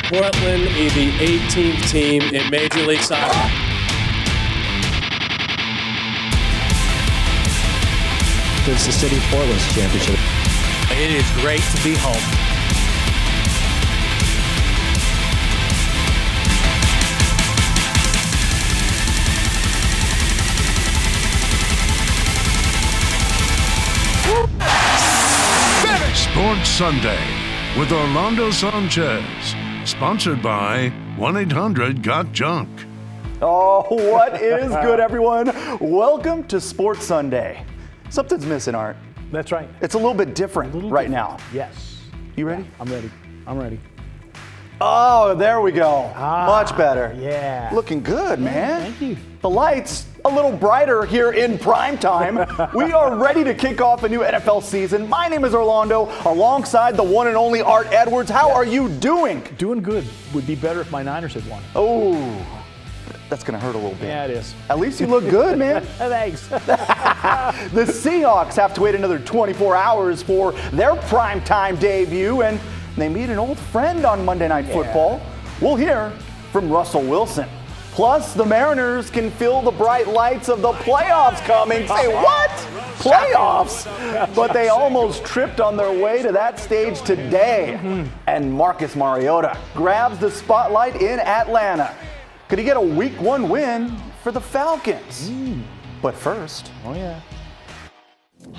Portland is the 18th team in Major League Soccer. It's the City of Portland's championship. It is great to be home. Sports Sunday with Orlando Sanchez, sponsored by 1-800-GOT-JUNK. Oh, what is good, everyone? Welcome to Sports Sunday. Something's missing, Art. That's right. It's a little bit different now. Yes. You ready? I'm ready. I'm ready. Oh, there we go. Much better. Yeah. Looking good, man. Thank you. The lights a little brighter here in prime time. We are ready to kick off a new NFL season. My name is Orlando, alongside the one and only Art Edwards. How are you doing? Doing good. Would be better if my Niners had won. Oh, that's going to hurt a little bit. Yeah, it is. At least you look good, man. Thanks. The Seahawks have to wait another 24 hours for their primetime debut, and they meet an old friend on Monday Night Football. We'll hear from Russell Wilson. Plus, the Mariners can feel the bright lights of the playoffs coming. Say what? Playoffs? But they almost tripped on their way to that stage today. And Marcus Mariota grabs the spotlight in Atlanta. Could he get a Week 1 win for the Falcons? But first... Oh, yeah.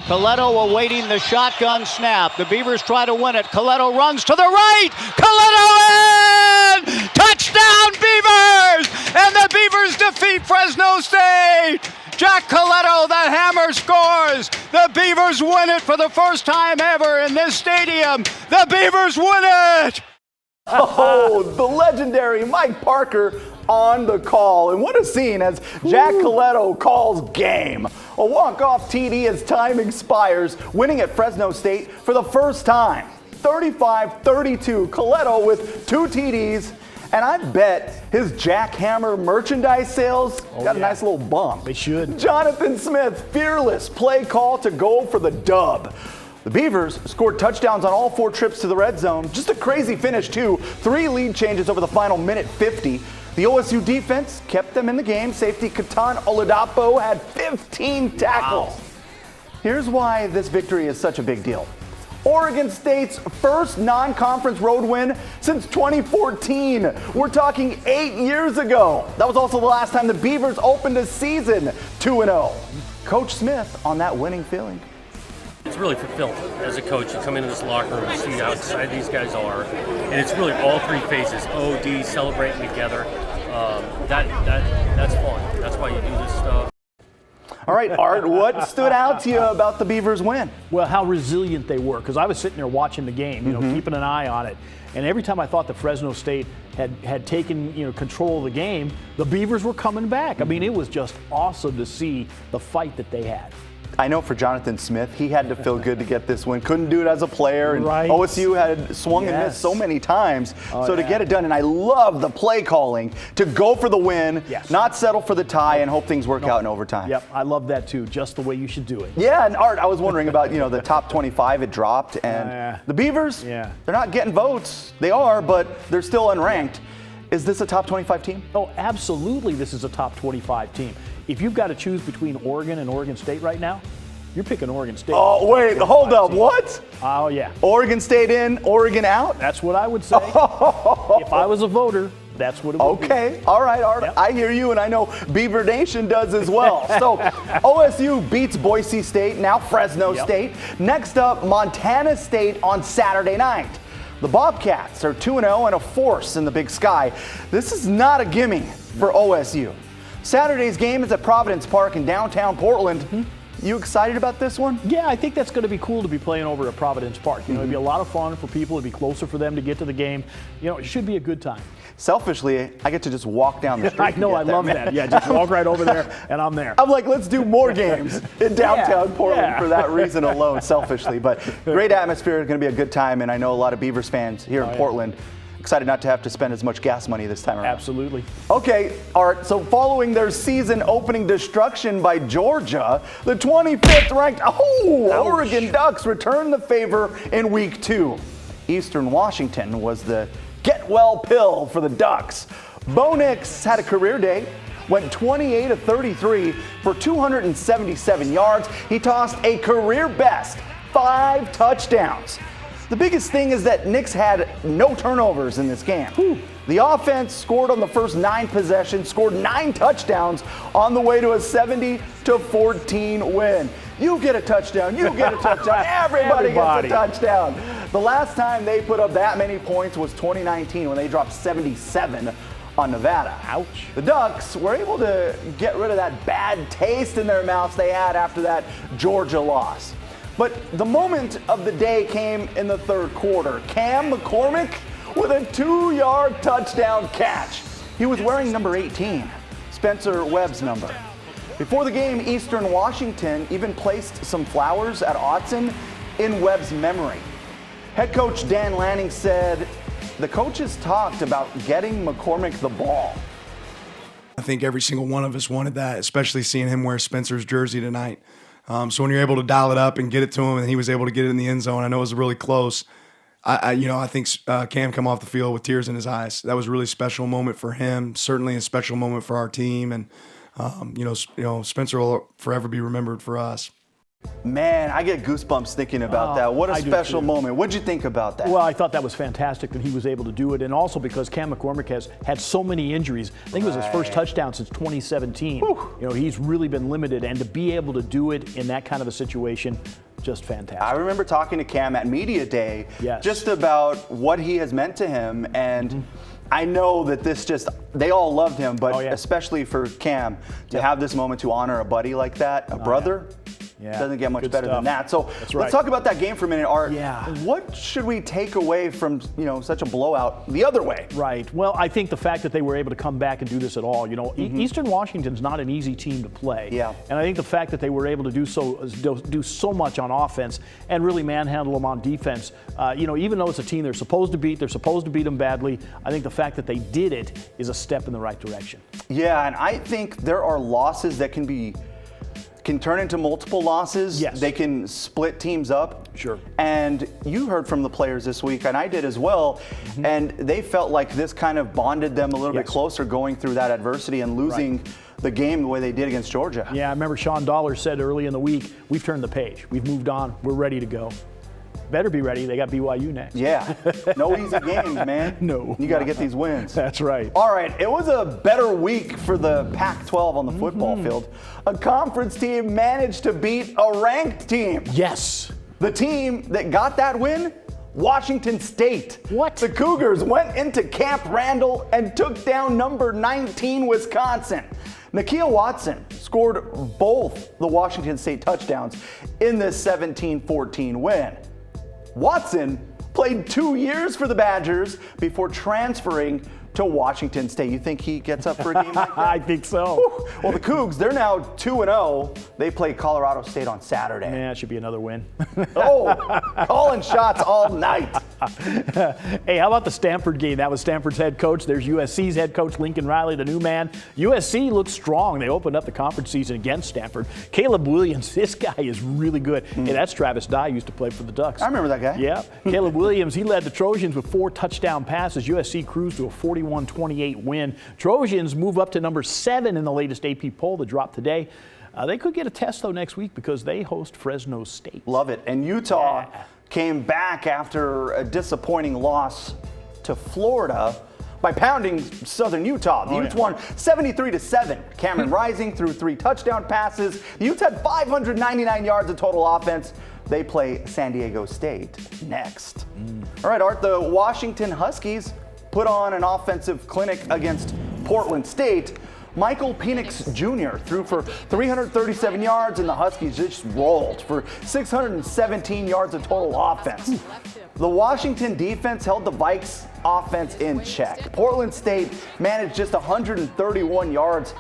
Coletto awaiting the shotgun snap. The Beavers try to win it. Coletto runs to the right. Coletto in! Touchdown Beavers! And the Beavers defeat Fresno State! Jack Coletto, the hammer, scores! The Beavers win it for the first time ever in this stadium. The Beavers win it! Oh, the legendary Mike Parker on the call. And what a scene as Jack Coletto calls game. A walk-off TD as time expires, winning at Fresno State for the first time. 35-32, Coletto with 2 TDs. And I bet his Jackhammer merchandise sales got a nice little bump. They should. Jonathan Smith, fearless play call to go for the dub. The Beavers scored touchdowns on all 4 trips to the red zone. Just a crazy finish, too. 3 lead changes over the final minute 50. The OSU defense kept them in the game. Safety Katan Oladapo had 15 tackles. Wow. Here's why this victory is such a big deal. Oregon State's first non-conference road win since 2014. We're talking 8 years ago. That was also the last time the Beavers opened a season 2-0. Coach Smith on that winning feeling. It's really fulfilling as a coach. You come into this locker room and see how excited these guys are. And it's really all 3 phases, OD, celebrating together. That's fun. That's why you do this stuff. All right, Art, what stood out to you about the Beavers' win? Well, how resilient they were, because I was sitting there watching the game, keeping an eye on it. And every time I thought the Fresno State had taken control of the game, the Beavers were coming back. I mean, it was just awesome to see the fight that they had. I know for Jonathan Smith, he had to feel good to get this win. Couldn't do it as a player. And right. OSU had swung and missed so many times. To get it done, and I love the play calling to go for the win, not settle for the tie, and hope things work out in overtime. Yep, I love that too. Just the way you should do it. Yeah, and Art, I was wondering about the top 25 it dropped, and the Beavers, they're not getting votes. They are, but they're still unranked. Is this a top 25 team? Oh, absolutely this is a top 25 team. If you've got to choose between Oregon and Oregon State right now, you're picking Oregon State. Oh, wait, hold up, what? Oh, yeah. Oregon State in, Oregon out? That's what I would say. If I was a voter, that's what it would be. Okay, all right, Art. Yep. I hear you, and I know Beaver Nation does as well. So OSU beats Boise State, now Fresno State. Next up, Montana State on Saturday night. The Bobcats are 2-0 and a force in the Big Sky. This is not a gimme for OSU. Saturday's game is at Providence Park in downtown Portland. You excited about this one? Yeah, I think that's going to be cool to be playing over at Providence Park. It'd be a lot of fun for people. It'd be closer for them to get to the game. It should be a good time. Selfishly, I get to just walk down the street. I know, I love that. Yeah, just walk right over there, and I'm there. I'm like, let's do more games in downtown Portland for that reason alone, selfishly. But great atmosphere, going to be a good time, and I know a lot of Beavers fans here in Portland. Excited not to have to spend as much gas money this time around. Absolutely. Okay, Art, so following their season opening destruction by Georgia, the 25th ranked Oregon Ducks returned the favor in week 2. Eastern Washington was the get-well pill for the Ducks. Bo Nix had a career day, went 28 of 33 for 277 yards. He tossed a career best 5 touchdowns. The biggest thing is that Nix had no turnovers in this game. The offense scored on the first 9 possessions, scored 9 touchdowns on the way to a 70-14 win. You get a touchdown, you get a touchdown, everybody gets a touchdown. The last time they put up that many points was 2019 when they dropped 77 on Nevada. Ouch. The Ducks were able to get rid of that bad taste in their mouths they had after that Georgia loss. But the moment of the day came in the third quarter. Cam McCormick with a 2-yard touchdown catch. He was wearing number 18, Spencer Webb's number. Before the game, Eastern Washington even placed some flowers at Autzen in Webb's memory. Head coach Dan Lanning said the coaches talked about getting McCormick the ball. I think every single one of us wanted that, especially seeing him wear Spencer's jersey tonight. So when you're able to dial it up and get it to him, and he was able to get it in the end zone, I know it was really close. I think Cam come off the field with tears in his eyes. That was a really special moment for him, certainly a special moment for our team, and Spencer will forever be remembered for us. Man, I get goosebumps thinking about that. What a special moment. What'd you think about that? Well, I thought that was fantastic that he was able to do it, and also because Cam McCormick has had so many injuries. I think it was his first touchdown since 2017. He's really been limited, and to be able to do it in that kind of a situation, just fantastic. I remember talking to Cam at Media Day just about what he has meant to him, and I know that they all loved him, but especially for Cam to have this moment to honor a buddy like that, a brother. Doesn't get much better than that. So let's talk about that game for a minute, Art. What should we take away from such a blowout the other way? Right. Well, I think the fact that they were able to come back and do this at all. Eastern Washington's not an easy team to play. And I think the fact that they were able to do so much on offense and really manhandle them on defense. Even though it's a team they're supposed to beat them badly. I think the fact that they did it is a step in the right direction. Yeah, and I think there are losses that can turn into multiple losses. They can split teams up. Sure. And you heard from the players this week, and I did as well, and they felt like this kind of bonded them a little bit closer going through that adversity and losing the game the way they did against Georgia. Yeah, I remember Sean Dollar said early in the week, we've turned the page. We've moved on. We're ready to go. Better be ready. They got BYU next. Yeah. No easy games, man. No. You got to get these wins. That's right. All right. It was a better week for the Pac-12 on the football field. A conference team managed to beat a ranked team. Yes. The team that got that win? Washington State. What? The Cougars went into Camp Randall and took down number 19 Wisconsin. Nakia Watson scored both the Washington State touchdowns in this 17-14 win. Watson played 2 years for the Badgers before transferring to Washington State. You think he gets up for a game like that? I think so. Whew. Well, the Cougs, they're now 2-0. They play Colorado State on Saturday. Yeah, it should be another win. Calling shots all night. Hey, how about the Stanford game? That was Stanford's head coach. There's USC's head coach, Lincoln Riley, the new man. USC looks strong. They opened up the conference season against Stanford. Caleb Williams, this guy is really good. Hey, that's Travis Dye, used to play for the Ducks. I remember that guy. Yeah. Caleb Williams, he led the Trojans with 4 touchdown passes. USC cruised to a 41-28 win. Trojans move up to number 7 in the latest AP poll that dropped today. They could get a test, though, next week because they host Fresno State. Love it. And Utah came back after a disappointing loss to Florida by pounding Southern Utah. The Utes won 73-7. Cameron Rising threw 3 touchdown passes. The Utes had 599 yards of total offense. They play San Diego State next. All right, Art, the Washington Huskies put on an offensive clinic against Portland State. Michael Penix Jr. threw for 337 yards, and the Huskies just rolled for 617 yards of total offense. The Washington defense held the Vikes offense in check. Portland State managed just 131 yards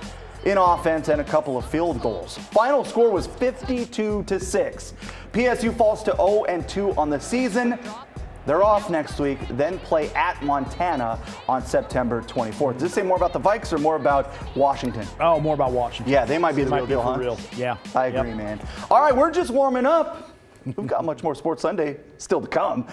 in offense and a couple of field goals. Final score was 52-6. PSU falls to 0-2 on the season. They're off next week, then play at Montana on September 24th. Does this say more about the Vikes or more about Washington? Oh, more about Washington. Yeah, they might be the real deal, huh? Yeah. I agree, man. All right, we're just warming up. we've got much more Sports Sunday still to come.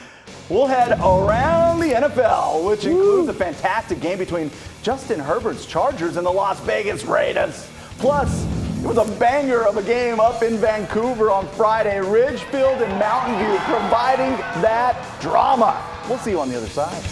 We'll head around the NFL, which includes a fantastic game between Justin Herbert's Chargers and the Las Vegas Raiders. Plus, it was a banger of a game up in Vancouver on Friday. Ridgefield and Mountain View providing that drama. We'll see you on the other side.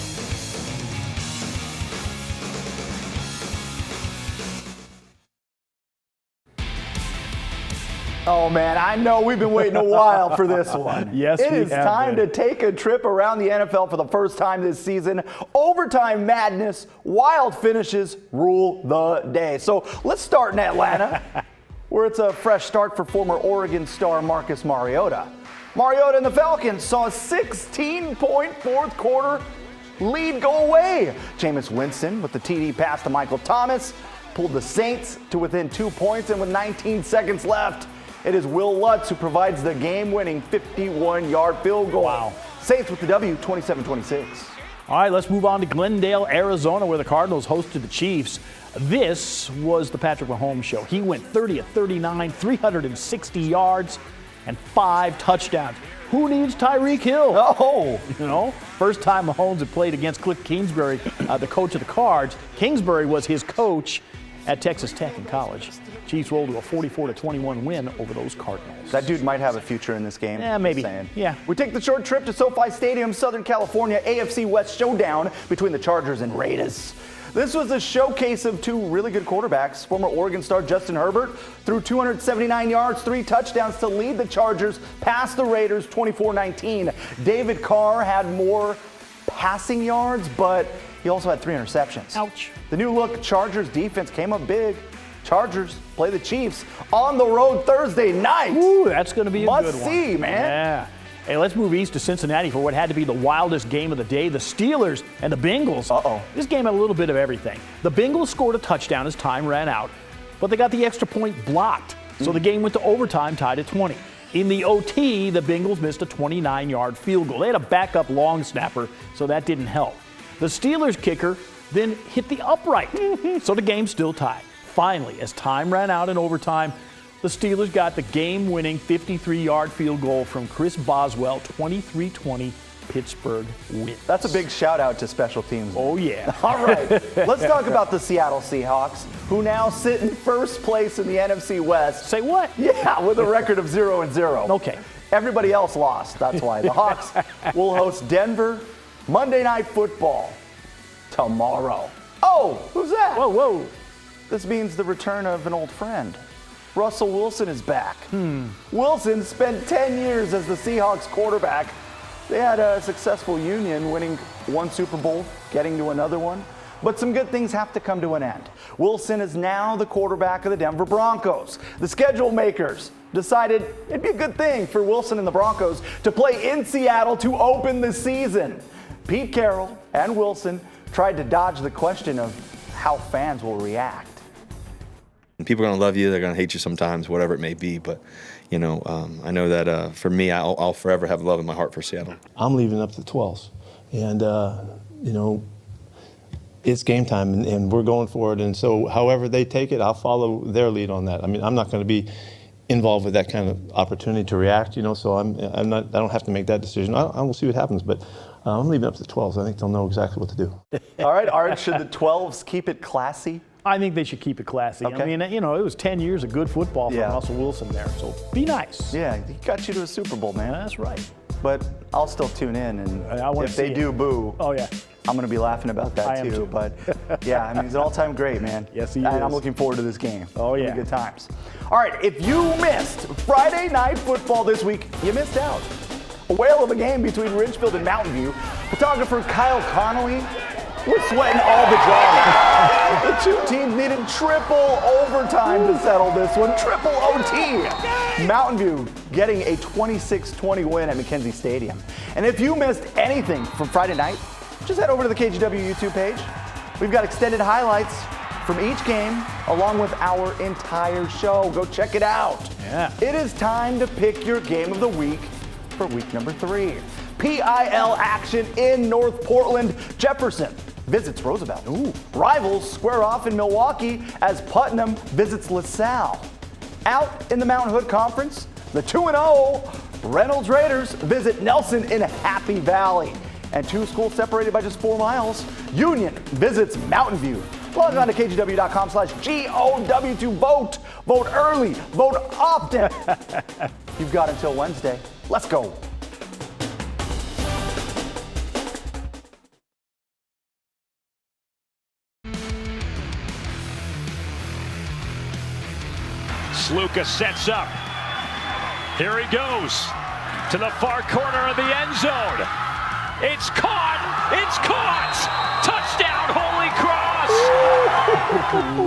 Oh man, I know we've been waiting a while for this one. Yes, it we is have time been. to take a trip around the NFL for the first time this season. Overtime madness, wild finishes rule the day. So let's start in Atlanta, where it's a fresh start for former Oregon star Marcus Mariota. Mariota and the Falcons saw a 16-point fourth quarter lead go away. Jameis Winston with the TD pass to Michael Thomas pulled the Saints to within 2 points, and with 19 seconds left, it is Will Lutz who provides the game-winning 51-yard field goal. Wow. Saints with the W, 27-26. All right, let's move on to Glendale, Arizona, where the Cardinals hosted the Chiefs. This was the Patrick Mahomes show. He went 30 of 39, 360 yards, and 5 touchdowns. Who needs Tyreek Hill? Oh! You know, first time Mahomes had played against Cliff Kingsbury, the coach of the Cards. Kingsbury was his coach at Texas Tech in college. Chiefs rolled to a 44-21 win over those Cardinals. That dude might have a future in this game. Yeah, maybe. Just saying. Yeah. We take the short trip to SoFi Stadium, Southern California, AFC West showdown between the Chargers and Raiders. This was a showcase of two really good quarterbacks. Former Oregon star Justin Herbert threw 279 yards, 3 touchdowns to lead the Chargers past the Raiders 24-19. David Carr had more passing yards, but he also had 3 interceptions. Ouch. The new look Chargers defense came up big. Chargers play the Chiefs on the road Thursday night. Ooh, that's going to be a Must good one. see, man. Yeah. Hey, let's move east to Cincinnati for what had to be the wildest game of the day. The Steelers and the Bengals. Uh-oh. This game had a little bit of everything. The Bengals scored a touchdown as time ran out, but they got the extra point blocked. So the game went to overtime, tied at 20. In the OT, the Bengals missed a 29-yard field goal. They had a backup long snapper, so that didn't help. The Steelers kicker then hit the upright, so the game still tied. Finally, as time ran out in overtime, the Steelers got the game-winning 53-yard field goal from Chris Boswell, 23-20, Pittsburgh wins. That's a big shout out to special teams. Oh, yeah. All right, let's talk about the Seattle Seahawks, who now sit in first place in the NFC West. Say what? Yeah, with a record of 0-0. Okay. Everybody else lost, that's why. The Hawks will host Denver Monday Night Football tomorrow. Oh, who's that? Whoa, whoa. This means the return of an old friend. Russell Wilson is back. Wilson spent 10 years as the Seahawks quarterback. They had a successful union, winning 1 Super Bowl, getting to another one. But some good things have to come to an end. Wilson is now the quarterback of the Denver Broncos. The schedule makers decided it'd be a good thing for Wilson and the Broncos to play in Seattle to open the season. Pete Carroll and Wilson tried to dodge the question of how fans will react. People are going to love you. They're going to hate you sometimes, whatever it may be. But, you know, I know that for me, I'll forever have love in my heart for Seattle. I'm leaving up to the 12s. And, you know, it's game time, and we're going for it. And so however they take it, I'll follow their lead on that. I mean, I'm not going to be involved with that kind of opportunity to react, you know, so I don't have to make that decision. I will see what happens. But I'm leaving up to the 12s. I think they'll know exactly what to do. All right, Art, should the 12s keep it classy? I think they should keep it classy. Okay. I mean, you know, it was 10 years of good football from Russell Wilson there, so be nice. Yeah, he got you to a Super Bowl, man. That's right. But I'll still tune in, and if they do boo, oh yeah, I'm going to be laughing about that I am too. But yeah, I mean, he's an all-time great, man. Yes, he and is. I'm looking forward to this game. Oh, yeah. It'll be good times. All right, if you missed Friday Night Football this week, you missed out. A whale of a game between Ridgefield and Mountain View. Photographer Kyle Connolly was sweating all the drama. The two teams needed triple overtime to settle this one. Triple OT. Mountain View getting a 26-20 win at McKenzie Stadium. And if you missed anything from Friday night, just head over to the KGW YouTube page. We've got extended highlights from each game along with our entire show. Go check it out. Yeah. It is time to pick your game of the week for week number 3. PIL action in North Portland. Jefferson visits Roosevelt. Ooh. Rivals square off in Milwaukee as Putnam visits LaSalle. Out in the Mountain Hood Conference, The 2-0 Reynolds Raiders visit Nelson in Happy Valley. And two schools separated by just 4 miles. Union visits Mountain View. Log on to KGW.com/GOW to vote. Vote early. Vote often. You've got until Wednesday. Let's go. Sluka sets up. Here he goes to the far corner of the end zone. It's caught! It's caught! Touchdown, Holy Cross!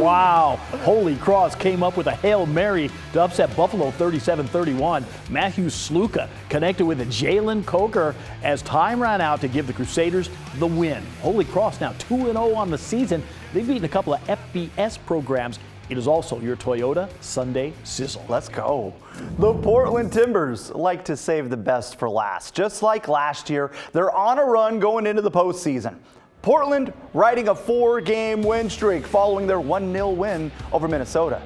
Wow. Holy Cross came up with a Hail Mary to upset Buffalo 37-31. Matthew Sluka connected with a Jalen Coker as time ran out to give the Crusaders the win. Holy Cross now 2-0 on the season. They've beaten a couple of FBS programs. It is also your Toyota Sunday Sizzle. Let's go. The Portland Timbers like to save the best for last. Just like last year, they're on a run going into the postseason. Portland riding a 4-game win streak following their 1-0 win over Minnesota.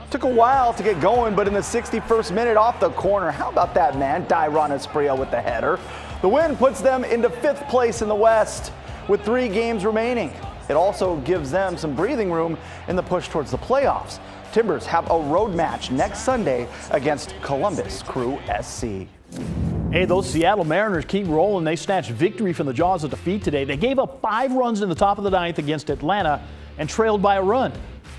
Took a while to get going, but in the 61st minute off the corner, how about that man, Dyron Espriella with the header. The win puts them into 5th place in the West with 3 games remaining. It also gives them some breathing room in the push towards the playoffs. Timbers have a road match next Sunday against Columbus Crew SC. Hey, those Seattle Mariners keep rolling. They snatched victory from the jaws of defeat today. They gave up 5 runs in the top of the 9th against Atlanta and trailed by a run.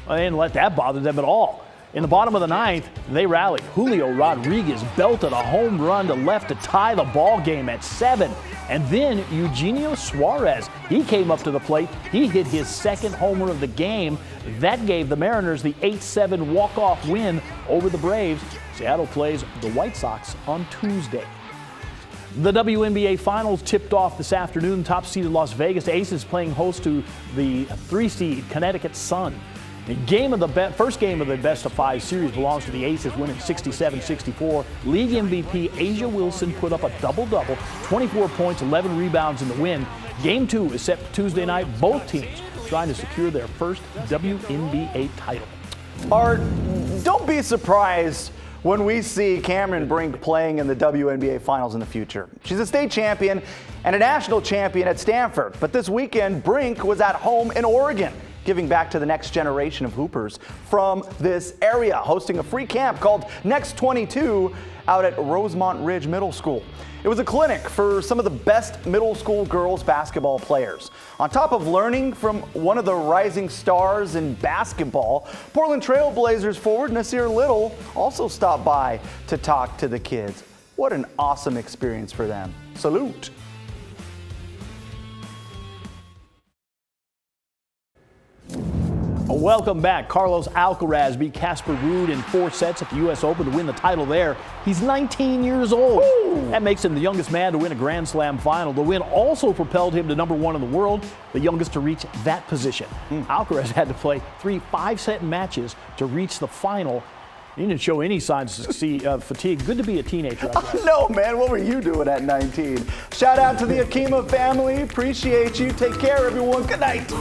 Well, they didn't let that bother them at all. In the bottom of the 9th, they rallied. Julio Rodriguez belted a home run to left to tie the ball game at 7. And then Eugenio Suarez, he came up to the plate. He hit his 2nd homer of the game. That gave the Mariners the 8-7 walk-off win over the Braves. Seattle plays the White Sox on Tuesday. The WNBA Finals tipped off this afternoon. Top-seeded Las Vegas Aces playing host to the 3-seed Connecticut Sun. The first game of the best-of-5 series belongs to the Aces, winning 67-64. League MVP A'ja Wilson put up a double-double, 24 points, 11 rebounds in the win. Game 2 is set for Tuesday night. Both teams trying to secure their first WNBA title. Art, don't be surprised when we see Cameron Brink playing in the WNBA Finals in the future. She's a state champion and a national champion at Stanford. But this weekend, Brink was at home in Oregon, giving back to the next generation of hoopers from this area, hosting a free camp called Next 22 out at Rosemont Ridge Middle School. It was a clinic for some of the best middle school girls basketball players. On top of learning from one of the rising stars in basketball, Portland Trail Blazers forward Nasir Little also stopped by to talk to the kids. What an awesome experience for them. Salute. Welcome back. Carlos Alcaraz beat Casper Ruud in 4 sets at the U.S. Open to win the title there. He's 19 years old. Ooh. That makes him the youngest man to win a Grand Slam final. The win also propelled him to #1 in the world, the youngest to reach that position. Alcaraz had to play 3 5-set matches to reach the final. He didn't show any signs of fatigue. Good to be a teenager, I guess. No, man. What were you doing at 19? Shout out to the Akima family. Appreciate you. Take care, everyone. Good night.